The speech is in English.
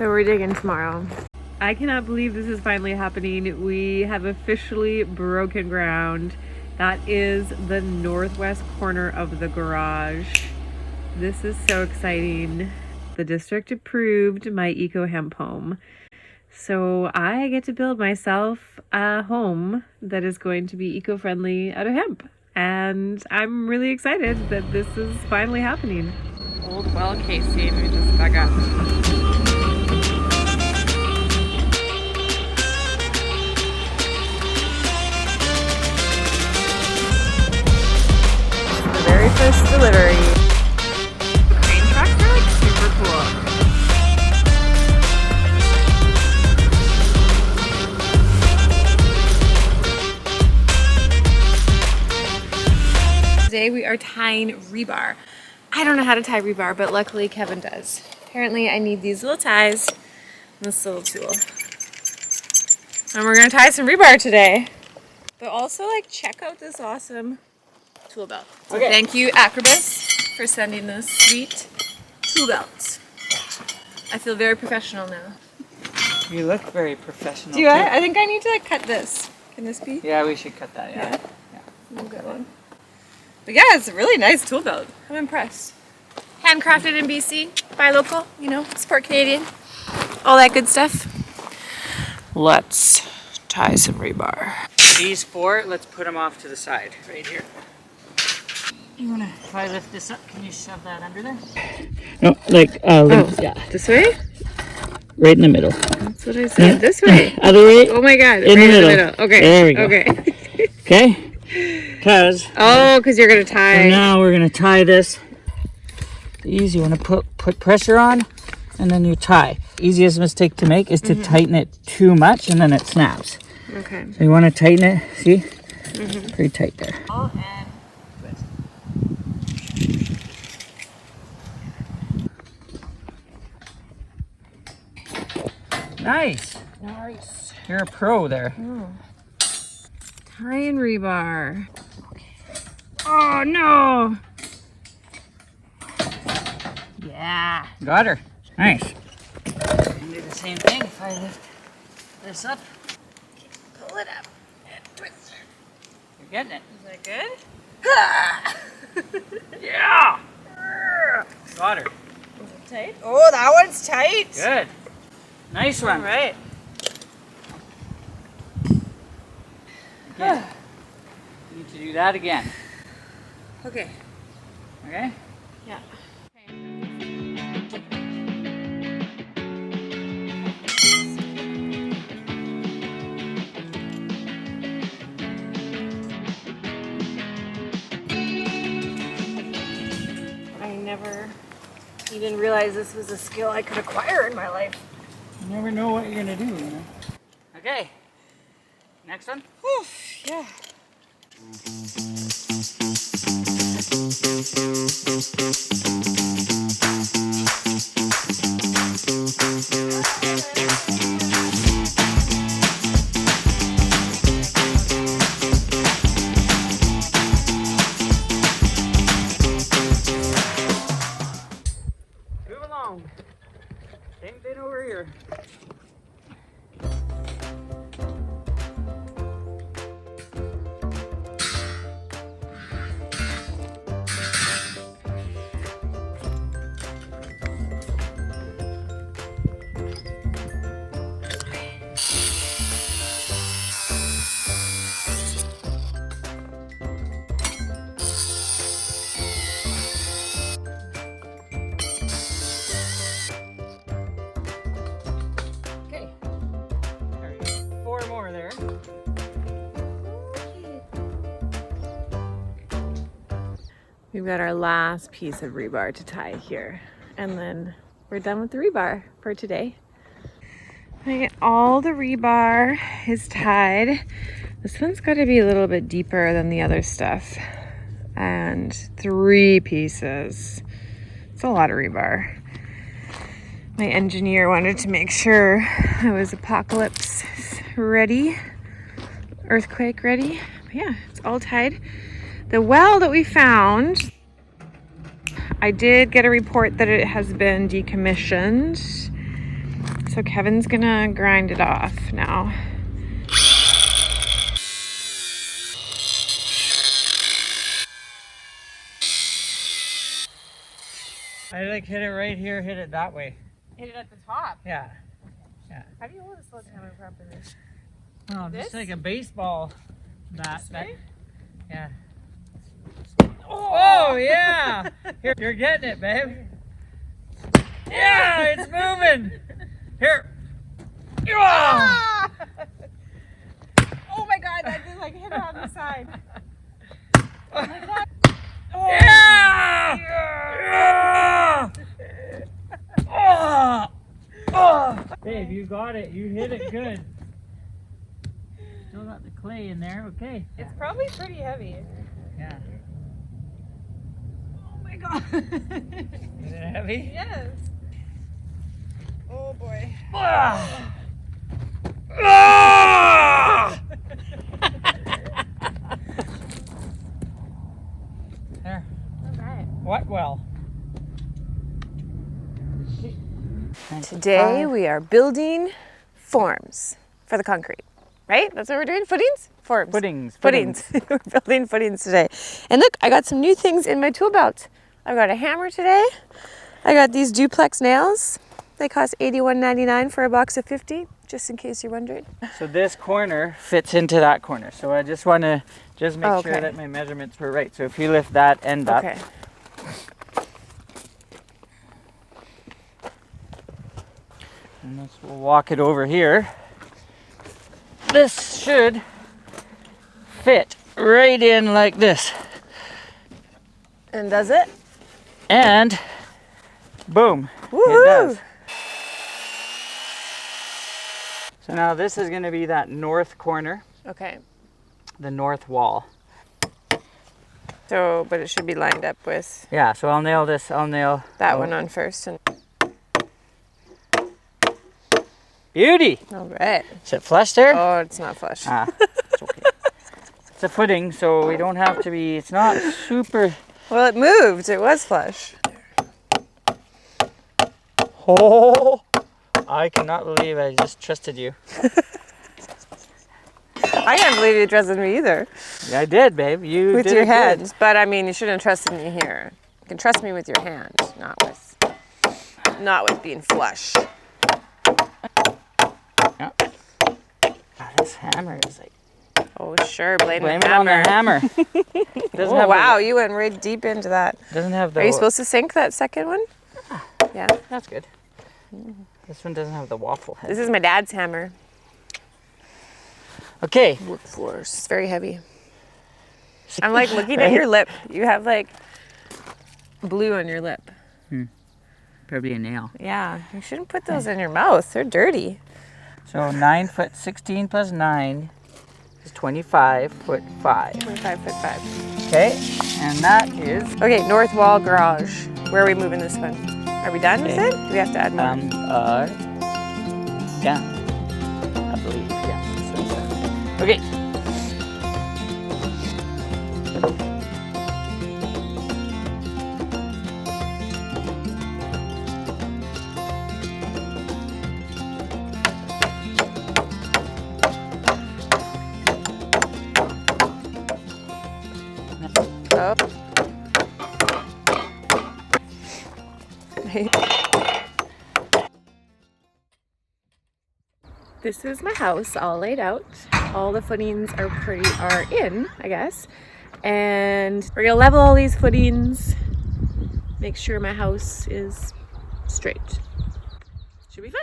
So we're digging tomorrow. I cannot believe this is finally happening. We have officially broken ground. That is the northwest corner of the garage. This is so exciting. The district approved my eco hemp home. So I get to build myself a home that is going to be eco-friendly out of hemp. And I'm really excited that this is finally happening. Old well casing we just dug up. The very first delivery. Crane trucks are like super cool. Today we are tying rebar. I don't know how to tie rebar, but luckily Kevin does. Apparently I need these little ties and this little tool. And we're gonna tie some rebar today. But also like check out this awesome tool belt. So okay. Thank you Akrabis for sending this sweet tool belt. I feel very professional now. You look very professional. Do I? I think I need to like cut this. Can this be? Yeah, we should cut that, yeah. We'll get one. But yeah, it's a really nice tool belt. I'm impressed. Handcrafted in BC, buy local, you know, support Canadian, all that good stuff. Let's tie some rebar. These four, let's put them off to the side, right here. You wanna try lift this up? Can you shove that under there? No, like, yeah. This way? Right in the middle. That's what I said. Yeah. This way. Other way? Oh my god. In the middle. Okay. There we go. Okay. Okay? Because you're gonna tie. So now we're gonna tie this. Easy. You want to put pressure on, and then you tie. Easiest mistake to make is to tighten it too much, and then it snaps. Okay. So you want to tighten it. See? Pretty tight there. And twist. Nice. Nice. You're a pro there. Oh. Tying rebar. Okay. Oh no! Yeah. Got her. Nice. And do the same thing if I lift this up. Pull it up and twist. You're getting it. Is that good? Yeah! Got her. Is it tight? Oh, that one's tight. Good. Nice one. All right. Again. You need to do that again. Okay. Okay? Yeah. I never even realized this was a skill I could acquire in my life. You never know what you're gonna do, you know? Okay. Next one? Whew, yeah. Move along. Same thing over here. We've got our last piece of rebar to tie here, and then we're done with the rebar for today. All the rebar is tied. This one's got to be a little bit deeper than the other stuff, and 3 pieces. It's a lot of rebar. My engineer wanted to make sure I was apocalypse ready, earthquake ready. But yeah, it's all tied. The well that we found, I did get a report that it has been decommissioned. So Kevin's gonna grind it off now. I like hit it right here, hit it that way. Hit it at the top. Yeah. Yeah. How do you hold a sledgehammer properly? Oh, This? just like a baseball bat. This way? Yeah. Oh, yeah! Here, you're getting it, babe. Yeah, it's moving. Here. Oh, Ah! Oh my god, that just like hit it on the side. Oh my god. Oh. yeah! Yeah! Oh! Oh! Babe, you got it. You hit it good. Still got the clay in there. Okay. It's probably pretty heavy. Yeah. Oh my god. Is it heavy? Yes. Oh boy. Ah! Ah! There. Alright. What well? Today we are building forms for the concrete. Right? That's what we're doing? Footings? Forms. Footings. Footings. We're building footings today. And look, I got some new things in my tool belt. I've got a hammer today. I got these duplex nails. They cost $81.99 for a box of 50, just in case you're wondering. So this corner fits into that corner. So I just want to make Okay. sure that my measurements were right. So if you lift that end up. Okay. And we'll walk it over here. This should fit right in like this. And does it? And boom, Woohoo! it does. So now this is going to be that north corner, Okay. the north wall. So, but it should be lined up with Yeah, so I'll nail this, that one on first. And Beauty! all right. Is it flush there? Oh, it's not flush. Ah, it's okay. It's a footing, so we don't have to be, it's not super. Well, it moved. It was flush. Oh, I cannot believe I just trusted you. I can't believe you trusted me either. Yeah, I did, babe. You With did your it good. hand. But I mean, you shouldn't have trusted me here. You can trust me with your hand, not with being flush. Yeah. Ah, this hammer is like. Oh, sure. Blame Blame the it on the hammer. hammer. Doesn't Oh, have wow. You went right deep into that. Doesn't have the. Are you supposed to sink that second one? Yeah. That's good. This one doesn't have the waffle head. This is my dad's hammer. Okay. Workforce. It's very heavy. I'm like looking at your lip. You have like blue on your lip. Probably a nail. Yeah. You shouldn't put those in your mouth. They're dirty. So 9 foot 16 plus 9 is 25 foot 5. 25'5". Okay. And that is Okay, north wall garage. Where are we moving this one? Are we done with it? Do we have to add more? yeah. I believe. Yeah. So, okay. Oh. This is my house all laid out. All the footings are in, I guess. And we're gonna level all these footings, make sure my house is straight. Should be fun.